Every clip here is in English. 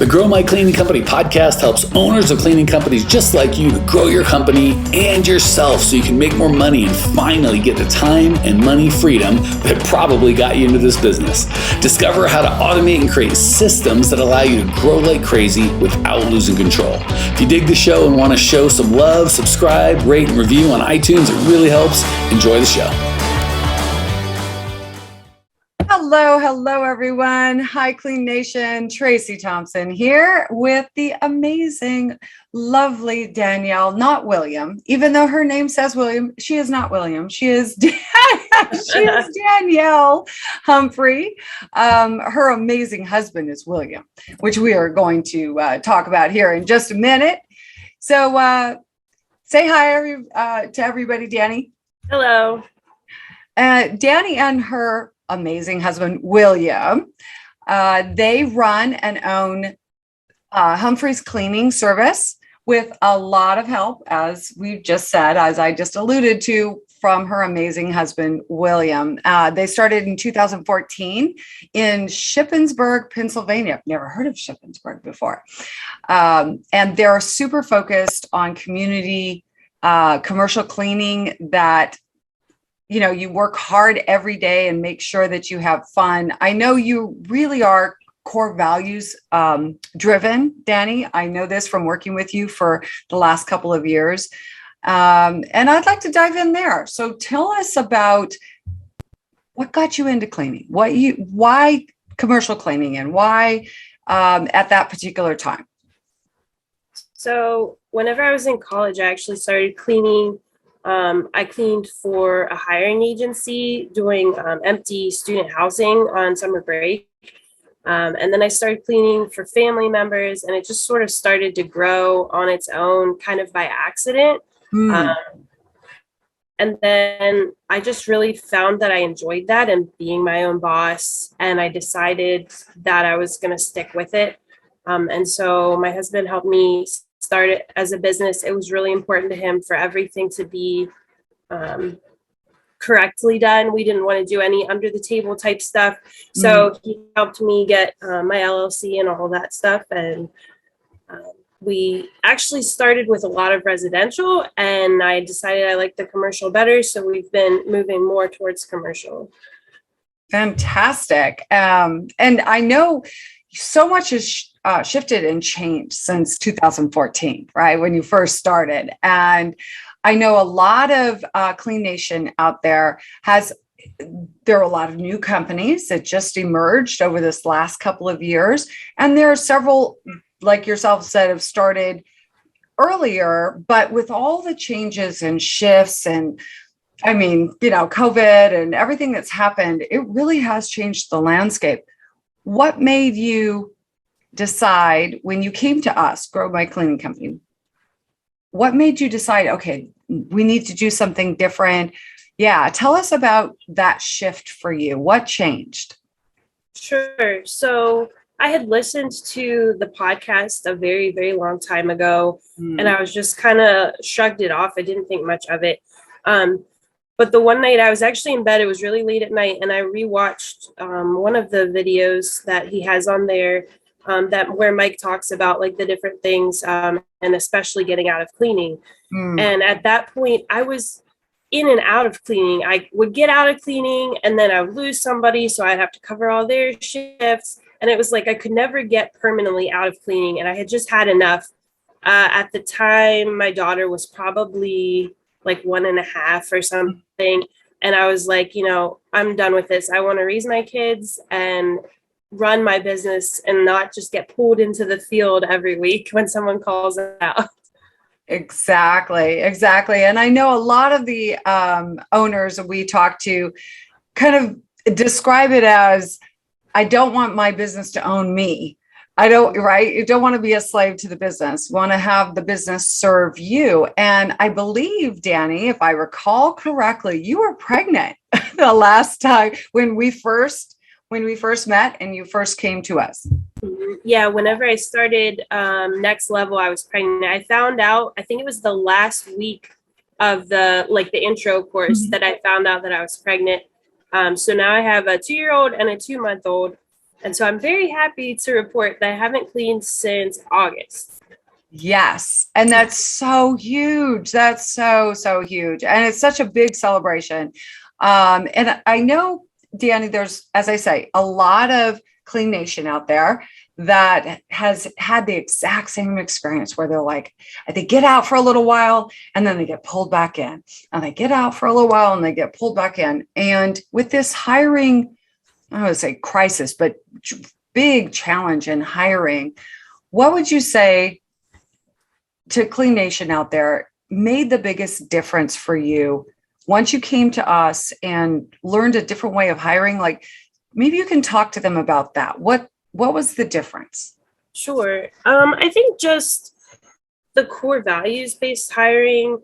The Grow My Cleaning Company podcast helps owners of cleaning companies just like you to grow your company and yourself so you can make more money and finally get the time and money freedom that probably got you into this business. Discover how to automate and create systems that allow you to grow like crazy without losing control. If you dig the show and want to show some love, subscribe, rate, and review on iTunes. It really helps. Enjoy the show. Hello, everyone. Hi, Clean Nation. Tracey Thompson here with the amazing, lovely Danielle, not William, even though her name says William. She is not William. She is Danielle Humphrey. Her amazing husband is William, which we are going to talk about here in just a minute. So say hi to everybody, Danny. Hello. Danny and her amazing husband, William. They run and own Humphrey's cleaning service with a lot of help, as we've just said, as I just alluded to, from her amazing husband, William. They started in 2014 in Shippensburg, Pennsylvania. I've never heard of Shippensburg before. And they're super focused on community commercial cleaning that you work hard every day and make sure that you have fun. I know you really are core values driven, Danny. I know this from working with you for the last couple of years. And I'd like to dive in there. So tell us about what got you into cleaning, why commercial cleaning, and why at that particular time. So whenever I was in college, I actually started cleaning. I cleaned for a hiring agency doing empty student housing on summer break. And then I started cleaning for family members, and it just sort of started to grow on its own kind of by accident. And then I just really found that I enjoyed that and being my own boss. And I decided that I was going to stick with it. And so my husband helped me start it as a business. It was really important to him for everything to be correctly done. We didn't want to do any under the table type stuff. So he helped me get my LLC and all that stuff. And we actually started with a lot of residential, and I decided I liked the commercial better. So we've been moving more towards commercial. Fantastic. And I know so much has shifted and changed since 2014, right? When you first started. And I know a lot of Clean Nation out there there are a lot of new companies that just emerged over this last couple of years. And there are several, like yourself said, have started earlier, but with all the changes and shifts and COVID and everything that's happened, it really has changed the landscape. What made you decide when you came to us, Grow My Cleaning Company? What made you decide, okay, we need to do something different? Yeah, tell us about that shift for you. What changed? Sure. So I had listened to the podcast a very, very long time ago, and I was just kind of shrugged it off. I didn't think much of it. But the one night I was actually in bed, it was really late at night, and I rewatched one of the videos that he has on there where Mike talks about like the different things and especially getting out of cleaning. And at that point, I was in and out of cleaning. I would get out of cleaning and then I would lose somebody, so I'd have to cover all their shifts. And it was like I could never get permanently out of cleaning, and I had just had enough. At the time, my daughter was probably like 1.5 or something. And I was like, I'm done with this. I want to raise my kids and run my business and not just get pulled into the field every week when someone calls out. Exactly. And I know a lot of the owners that we talk to kind of describe it as, I don't want my business to own me. You don't want to be a slave to the business. You want to have the business serve you. And I believe, Danny, if I recall correctly, you were pregnant the last time when we first met and you first came to us. Yeah, whenever I started Next Level, I was pregnant. I found out, I think it was the last week of the intro course that I found out that I was pregnant. So now I have a 2-year-old and a 2-month-old. And so I'm very happy to report that I haven't cleaned since August. Yes. And that's so huge. That's so huge. And it's such a big celebration. And I know, Danny, there's, as I say, a lot of Clean Nation out there that has had the exact same experience where they're like, they get out for a little while and then they get pulled back in, and they get out for a little while and they get pulled back in. And with this hiring, I don't want to say crisis, but big challenge in hiring, what would you say to Clean Nation out there made the biggest difference for you once you came to us and learned a different way of hiring? Like, maybe you can talk to them about that. What was the difference? Sure. I think just the core values-based hiring,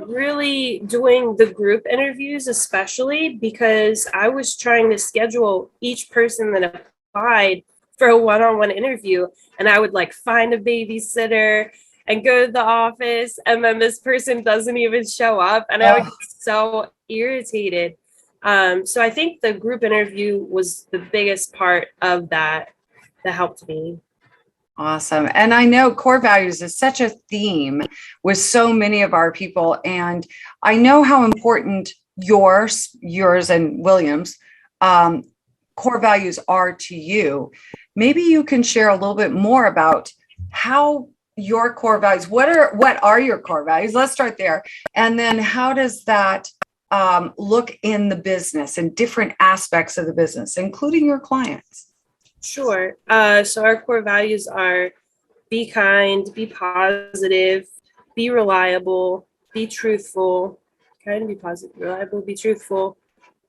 really doing the group interviews, especially because I was trying to schedule each person that applied for a one-on-one interview, and I would like find a babysitter and go to the office, and then this person doesn't even show up, and I would get so irritated. So I think the group interview was the biggest part of that helped me. Awesome. And I know core values is such a theme with so many of our people. And I know how important yours and William's core values are to you. Maybe you can share a little bit more about how your core values, what are your core values? Let's start there. And then how does that look in the business and different aspects of the business, including your clients? Sure. So our core values are be kind, be positive, be reliable, be truthful, kind, be positive, reliable, be truthful.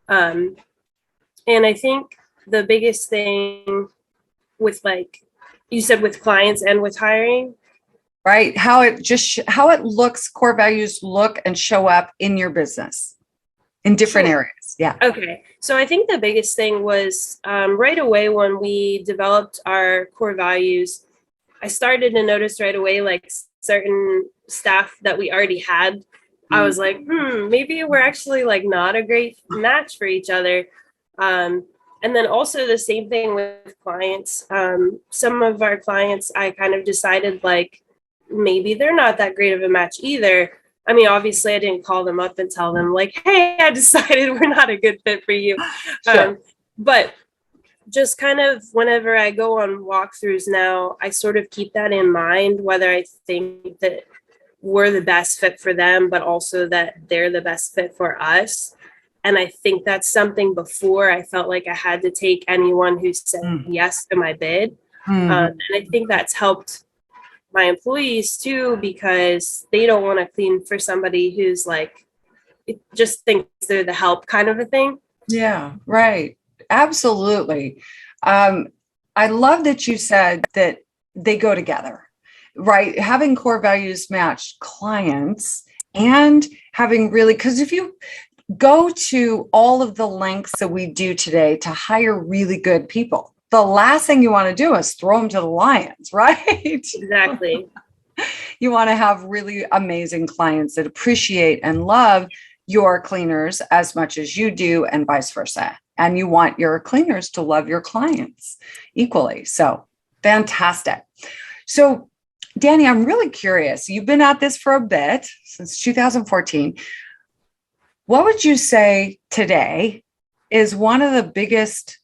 And I think the biggest thing with, like you said, with clients and with hiring, right? How it looks, core values look and show up in your business in different areas. Yeah. Okay. So I think the biggest thing was right away when we developed our core values, I started to notice right away, like certain staff that we already had. I was like, maybe we're actually like not a great match for each other. And then also the same thing with clients. Some of our clients, I kind of decided like, maybe they're not that great of a match either. I mean, obviously I didn't call them up and tell them like, hey, I decided we're not a good fit for you. Sure. But just kind of whenever I go on walkthroughs now, I sort of keep that in mind, whether I think that we're the best fit for them, but also that they're the best fit for us. And I think that's something before I felt like I had to take anyone who said yes to my bid. And I think that's helped my employees too, because they don't want to clean for somebody who's like, just thinks they're the help kind of a thing. Yeah, right. Absolutely. I love that you said that they go together, right? Having core values match clients and having really, because if you go to all of the lengths that we do today to hire really good people, the last thing you want to do is throw them to the lions, right? Exactly. You want to have really amazing clients that appreciate and love your cleaners as much as you do, and vice versa. And you want your cleaners to love your clients equally. So fantastic. So Danny, I'm really curious. You've been at this for a bit, since 2014. What would you say today is one of the biggest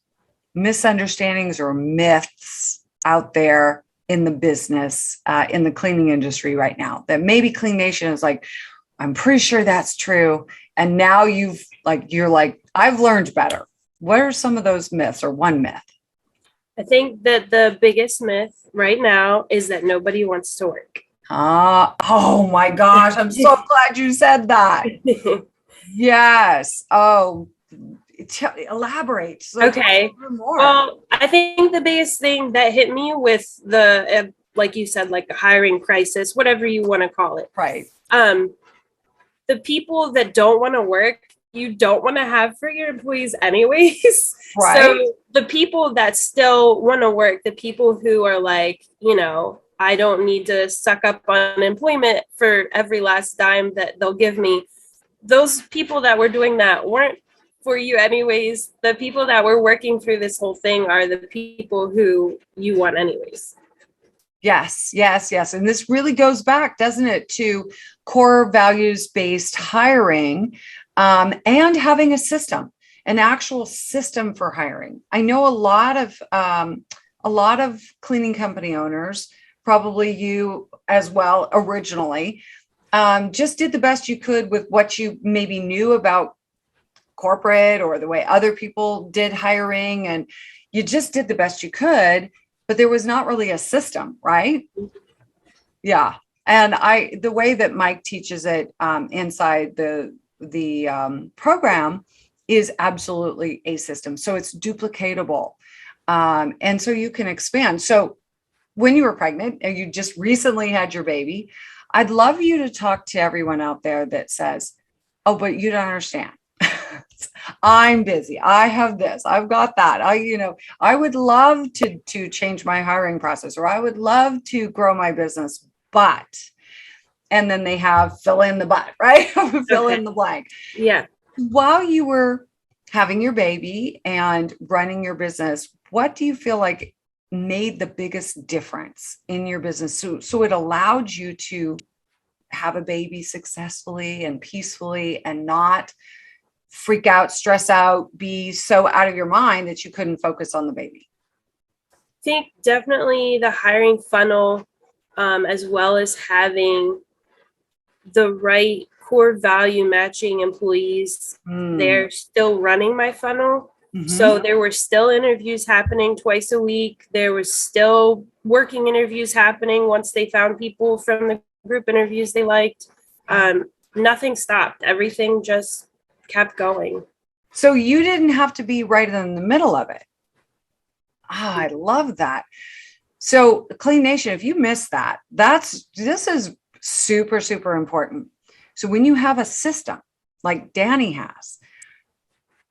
misunderstandings or myths out there in the business, in the cleaning industry right now, that maybe Clean Nation is like, I'm pretty sure that's true, and now you're like, I've learned better? What are some of those myths, or one myth? I think that the biggest myth right now is that nobody wants to work. Oh my gosh, I'm so glad you said that. Yes. Oh, elaborate. So okay. Well, I think the biggest thing that hit me with the, like you said, like a hiring crisis, whatever you want to call it. Right. The people that don't want to work, you don't want to have for your employees anyways. Right. So the people that still want to work, the people who are like, I don't need to suck up unemployment for every last dime that they'll give me. Those people that were doing that weren't for you anyways. The people that we're working through this whole thing are the people who you want anyways. Yes, yes, yes. And this really goes back, doesn't it, to core values-based hiring, and having a system, an actual system for hiring. I know a lot of cleaning company owners, probably you as well originally, just did the best you could with what you maybe knew about corporate or the way other people did hiring, and you just did the best you could, but there was not really a system, right? Yeah. And the way that Mike teaches it inside the program is absolutely a system. So it's duplicatable. And so you can expand. So when you were pregnant and you just recently had your baby, I'd love you to talk to everyone out there that says, oh, but you don't understand. I'm busy. I have this. I've got that. I would love to change my hiring process, or I would love to grow my business, but, and then they have fill in the but, right? Fill in the blank. Yeah. While you were having your baby and running your business, what do you feel like made the biggest difference in your business? So it allowed you to have a baby successfully and peacefully and not freak out, stress out, be so out of your mind that you couldn't focus on the baby? I think definitely the hiring funnel, as well as having the right core value matching employees. They're still running my funnel. Mm-hmm. So there were still interviews happening twice a week. There was still working interviews happening once they found people from the group interviews they liked. Nothing stopped. Everything just kept going. So you didn't have to be right in the middle of it. I love that. So Clean Nation, if you missed that, this is super, super important. So when you have a system like Danny has,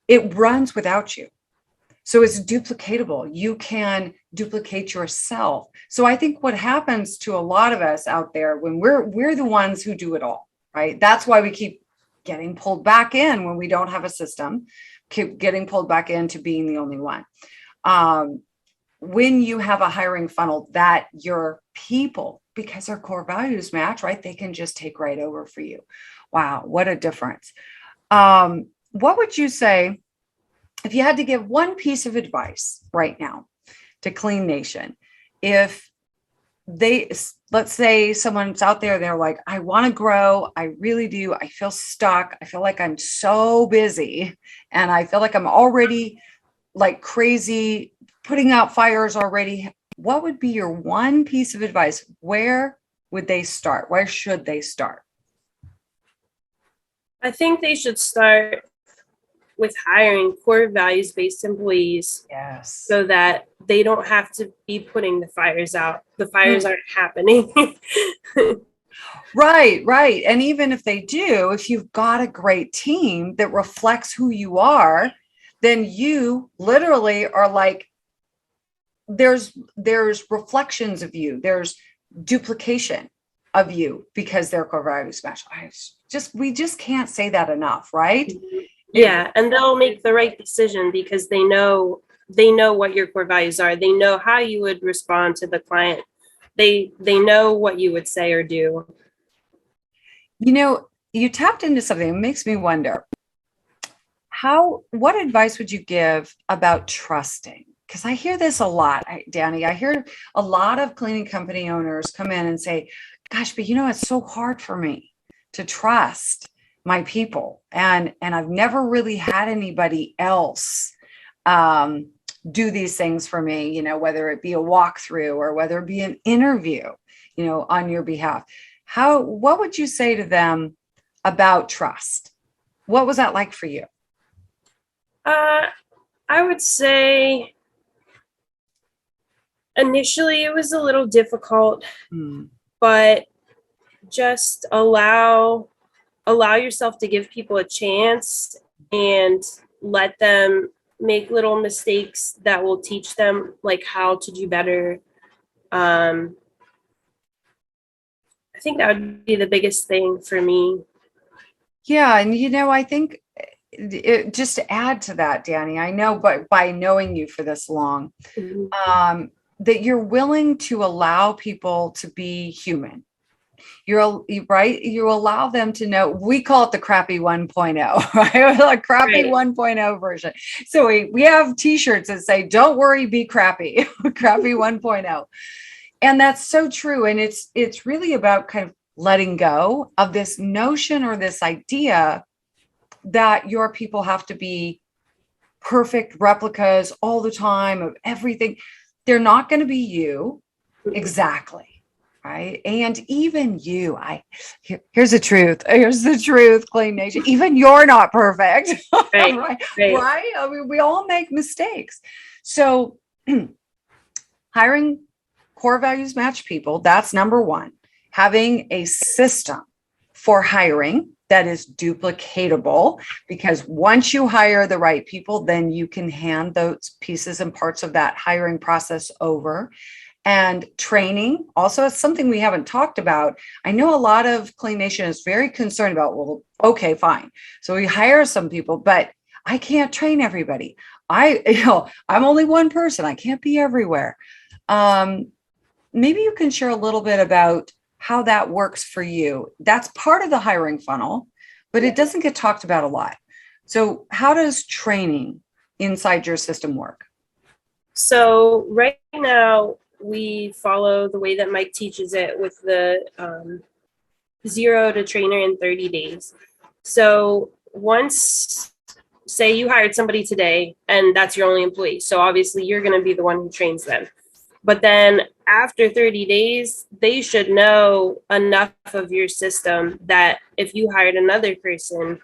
it runs without you. So it's duplicatable. You can duplicate yourself. So I think what happens to a lot of us out there when we're the ones who do it all, right? That's why we keep getting pulled back in when we don't have a system, keep getting pulled back into being the only one. When you have a hiring funnel that your people, because their core values match, right? They can just take right over for you. Wow, what a difference. What would you say if you had to give one piece of advice right now to Clean Nation? If let's say someone's out there, they're like, I want to grow. I really do. I feel stuck. I feel like I'm so busy and I feel like I'm already like crazy, putting out fires already. What would be your one piece of advice? Where would they start? Where should they start? I think they should start with hiring core values-based employees. Yes. So that they don't have to be putting the fires out. The fires aren't happening. Right, right. And even if they do, if you've got a great team that reflects who you are, then you literally are like, there's reflections of you. There's duplication of you because their core values match. We just can't say that enough, right? Yeah, and they'll make the right decision because they know what your core values are. They know how you would respond to the client. They know what you would say or do. You tapped into something that makes me wonder. What advice would you give about trusting? Because I hear this a lot, Danny. I hear a lot of cleaning company owners come in and say, gosh, but it's so hard for me to trust my people. And I've never really had anybody else do these things for me, whether it be a walkthrough or whether it be an interview, on your behalf. What would you say to them about trust? What was that like for you? I would say initially it was a little difficult, but just allow yourself to give people a chance and let them make little mistakes that will teach them like how to do better. I think that would be the biggest thing for me. Yeah. And, I think just to add to that, Danny, I know, but by knowing you for this long, that you're willing to allow people to be human. Right. You allow them to know, we call it the crappy 1.0, right? A crappy 1.0 version. So we have t-shirts that say, don't worry, be crappy, crappy 1.0. And that's so true. And it's really about kind of letting go of this notion or this idea that your people have to be perfect replicas all the time of everything. They're not going to be you. Exactly. Right. And even you, here's the truth. Here's the truth, Clean Nation. Even you're not perfect. Right. I mean, we all make mistakes. So hiring core values match people, that's number one. Having a system for hiring that is duplicatable, because once you hire the right people, then you can hand those pieces and parts of that hiring process over. And training also is something we haven't talked about. I know a lot of Clean Nation is very concerned about, well, okay, fine. So we hire some people, but I can't train everybody. I'm only one person. I can't be everywhere. Maybe you can share a little bit about how that works for you. That's part of the hiring funnel, but it doesn't get talked about a lot. So how does training inside your system work? So right now we follow the way that Mike teaches it with the 0 to trainer in 30 days. So once, say you hired somebody today and that's your only employee. So obviously you're going to be the one who trains them. But then after 30 days, they should know enough of your system that if you hired another person,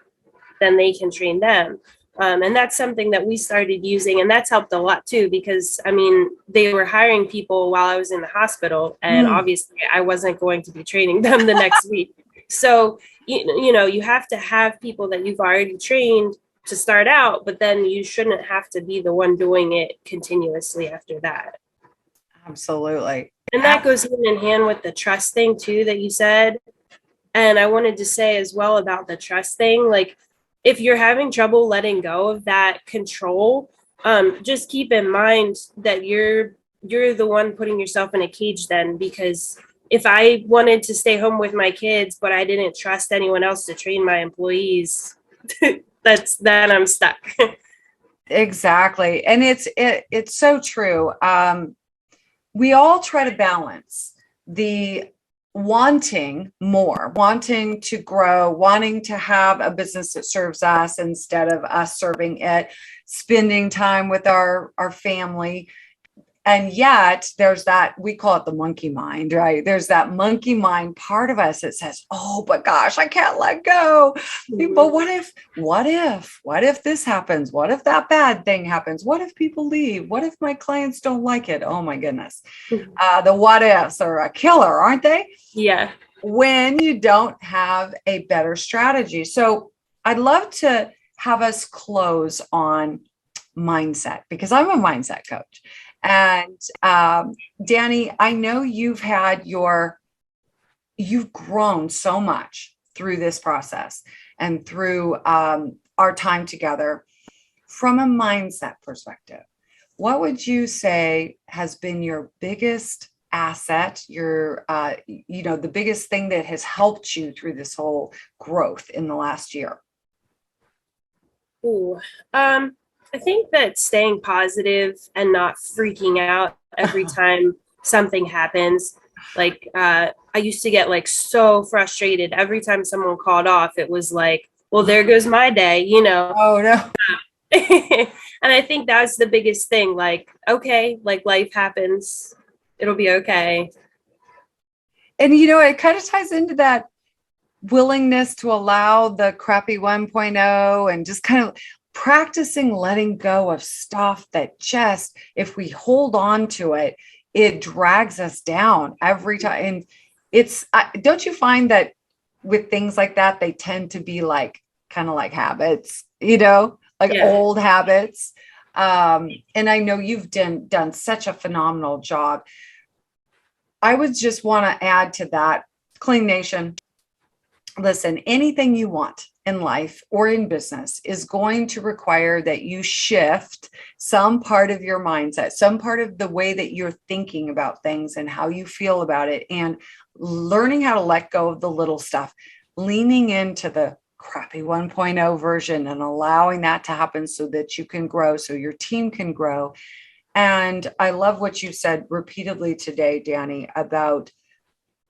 then they can train them. And that's something that we started using, and that's helped a lot too, because I mean, they were hiring people while I was in the hospital, and obviously I wasn't going to be training them the next week. So, you have to have people that you've already trained to start out, but then you shouldn't have to be the one doing it continuously after that. Absolutely. And that goes hand in hand with the trust thing too that you said. And I wanted to say as well about the trust thing, like if you're having trouble letting go of that control, just keep in mind that you're the one putting yourself in a cage then, because if I wanted to stay home with my kids, but I didn't trust anyone else to train my employees, then I'm stuck. Exactly. And it's so true. We all try to balance the wanting more, wanting to grow, wanting to have a business that serves us instead of us serving it, spending time with our family. And yet there's that, we call it the monkey mind, right? There's that monkey mind part of us that says, oh, but gosh, I can't let go. But what if this happens? What if that bad thing happens? What if people leave? What if my clients don't like it? Oh my goodness. The what ifs are a killer, aren't they? Yeah. When you don't have a better strategy. So I'd love to have us close on mindset, because I'm a mindset coach. And Danny, I know you've grown so much through this process and through our time together. From a mindset perspective, what would you say has been your biggest asset, the biggest thing that has helped you through this whole growth in the last year? I think that staying positive and not freaking out every time something happens. Like I used to get like so frustrated every time someone called off. It was like, well, there goes my day, Oh no. And I think that's the biggest thing. Like, okay, like life happens. It'll be okay. And it kind of ties into that willingness to allow the crappy 1.0 and just kind of practicing letting go of stuff that just, if we hold on to it, it drags us down every time. And don't you find that with things like that, they tend to be like kind of like habits, old habits. And I know you've done such a phenomenal job. I would just want to add to that, Clean Nation. Listen, anything you want, in life or in business is going to require that you shift some part of your mindset, some part of the way that you're thinking about things and how you feel about it, and learning how to let go of the little stuff, leaning into the crappy 1.0 version and allowing that to happen so that you can grow, so your team can grow. And I love what you said repeatedly today, Danny, about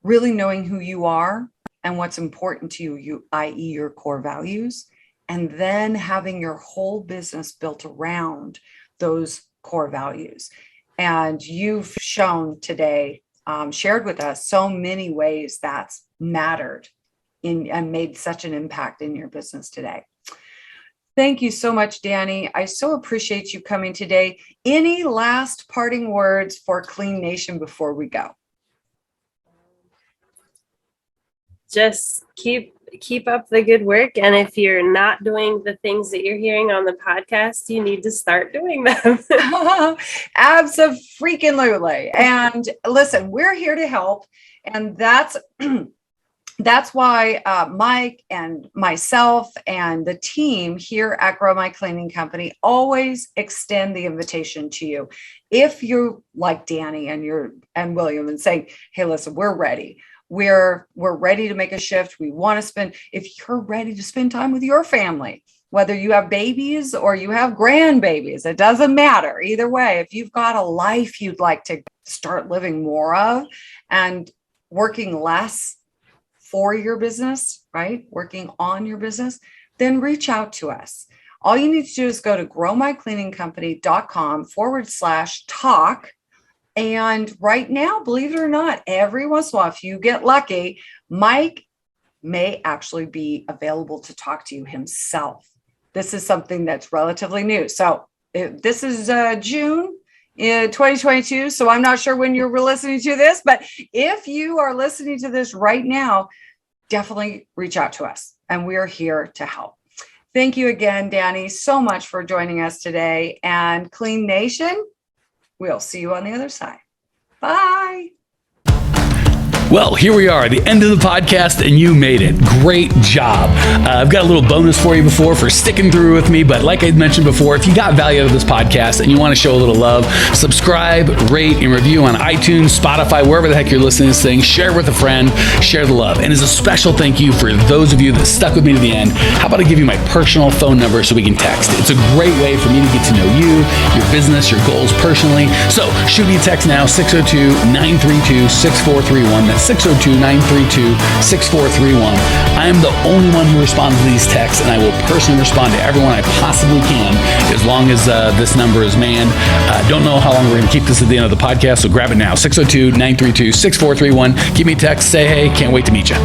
really knowing who you are and what's important to you, i.e. your core values, and then having your whole business built around those core values. And you've shown today, shared with us so many ways that's mattered and made such an impact in your business today. Thank you so much, Danny. I so appreciate you coming today. Any last parting words for Clean Nation before we go? Just keep up the good work. And if you're not doing the things that you're hearing on the podcast, you need to start doing them. Absolutely. And listen, we're here to help. And that's why Mike and myself and the team here at Grow My Cleaning Company always extend the invitation to you. If you're like Danny and William and saying, hey, listen, we're ready. We're ready to make a shift. We want to spend, if you're ready to spend time with your family, whether you have babies or you have grandbabies, it doesn't matter. Either way, if you've got a life you'd like to start living more of and working less for your business, right? Working on your business, then reach out to us. All you need to do is go to growmycleaningcompany.com/talk. And right now, believe it or not, every once in a while, if you get lucky, Mike may actually be available to talk to you himself. This is something that's relatively new. So this is June in 2022. So I'm not sure when you're listening to this, but if you are listening to this right now, definitely reach out to us and we are here to help. Thank you again, Danny, so much for joining us today. And Clean Nation, we'll see you on the other side. Bye. Well, here we are, the end of the podcast, and you made it. Great job. I've got a little bonus for you for sticking through with me, but like I mentioned before, if you got value out of this podcast and you want to show a little love, subscribe, rate, and review on iTunes, Spotify, wherever the heck you're listening to this thing. Share with a friend, share the love. And as a special thank you for those of you that stuck with me to the end, how about I give you my personal phone number so we can text? It's a great way for me to get to know you, your business, your goals personally. So shoot me a text now, 602-932-6431. 602-932-6431. I am the only one who responds to these texts, and I will personally respond to everyone I possibly can as long as this number is manned. Don't know how long we're going to keep this at the end of the podcast, so grab it now. 602-932-6431. Give me a text, say hey, can't wait to meet you.